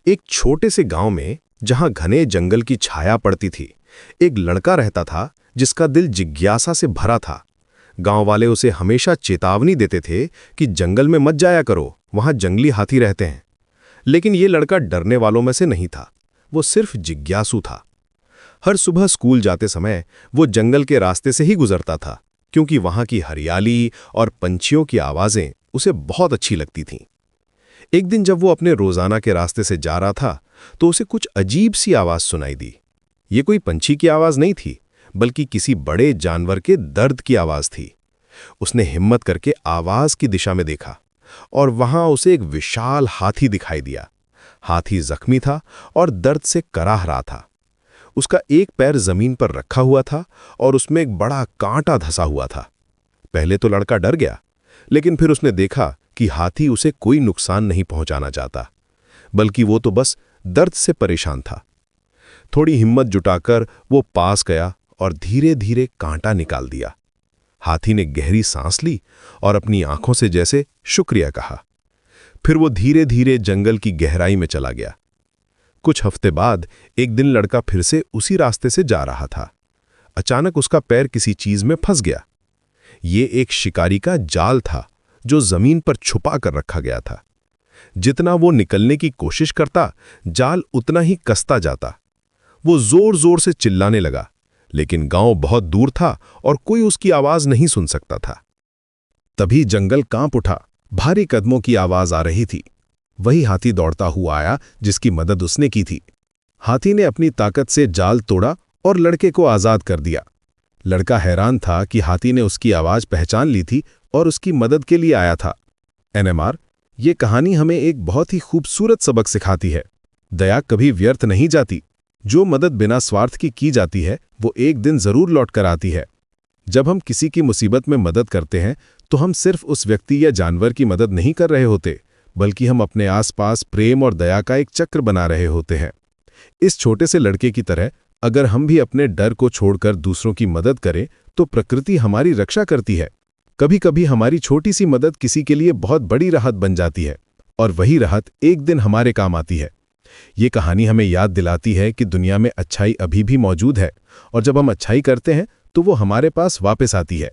एक छोटे से गांव में जहां घने जंगल की छाया पड़ती थी, एक लड़का रहता था जिसका दिल जिज्ञासा से भरा था। गांव वाले उसे हमेशा चेतावनी देते थे कि जंगल में मत जाया करो, वहां जंगली हाथी रहते हैं। लेकिन ये लड़का डरने वालों में से नहीं था, वो सिर्फ जिज्ञासु था। हर सुबह स्कूल जाते समय वो जंगल के रास्ते से ही गुजरता था, क्योंकि वहां की हरियाली और पंछियों की आवाजें उसे बहुत अच्छी लगती थीं। एक दिन जब वो अपने रोजाना के रास्ते से जा रहा था, तो उसे कुछ अजीब सी आवाज सुनाई दी। ये कोई पंछी की आवाज नहीं थी, बल्कि किसी बड़े जानवर के दर्द की आवाज थी। उसने हिम्मत करके आवाज की दिशा में देखा, और वहां उसे एक विशाल हाथी दिखाई दिया। हाथी जख्मी था और दर्द से कराह रहा था। उसका एक पैर जमीन पर रखा हुआ था और उसमें एक बड़ा कांटा धंसा हुआ था। पहले तो लड़का डर गया, लेकिन फिर उसने देखा कि हाथी उसे कोई नुकसान नहीं पहुंचाना चाहता, बल्कि वो तो बस दर्द से परेशान था। थोड़ी हिम्मत जुटाकर वो पास गया और धीरे धीरे कांटा निकाल दिया। हाथी ने गहरी सांस ली और अपनी आंखों से जैसे शुक्रिया कहा। फिर वो धीरे धीरे जंगल की गहराई में चला गया। कुछ हफ्ते बाद एक दिन लड़का फिर से उसी रास्ते से जा रहा था। अचानक उसका पैर किसी चीज में फंस गया। ये एक शिकारी का जाल था जो जमीन पर छुपा कर रखा गया था। जितना वो निकलने की कोशिश करता, जाल उतना ही कसता जाता। वो जोर जोर से चिल्लाने लगा, लेकिन गांव बहुत दूर था और कोई उसकी आवाज नहीं सुन सकता था। तभी जंगल कांप उठा। भारी कदमों की आवाज आ रही थी। वही हाथी दौड़ता हुआ आया जिसकी मदद उसने की थी। हाथी ने अपनी ताकत से जाल तोड़ा और लड़के को आजाद कर दिया। लड़का हैरान था कि हाथी ने उसकी आवाज पहचान ली थी और उसकी मदद के लिए आया था। एनएमआर, ये कहानी हमें एक बहुत ही खूबसूरत सबक सिखाती है। दया कभी व्यर्थ नहीं जाती। जो मदद बिना स्वार्थ की जाती है, वो एक दिन जरूर लौट कर आती है। जब हम किसी की मुसीबत में मदद करते हैं, तो हम सिर्फ उस व्यक्ति या जानवर की मदद नहीं कर रहे होते, बल्कि हम अपने आसपास प्रेम और दया का एक चक्र बना रहे होते हैं। इस छोटे से लड़के की तरह अगर हम भी अपने डर को छोड़कर दूसरों की मदद करें, तो प्रकृति हमारी रक्षा करती है। कभी कभी हमारी छोटी सी मदद किसी के लिए बहुत बड़ी राहत बन जाती है, और वही राहत एक दिन हमारे काम आती है। ये कहानी हमें याद दिलाती है कि दुनिया में अच्छाई अभी भी मौजूद है, और जब हम अच्छाई करते हैं तो वो हमारे पास वापस आती है।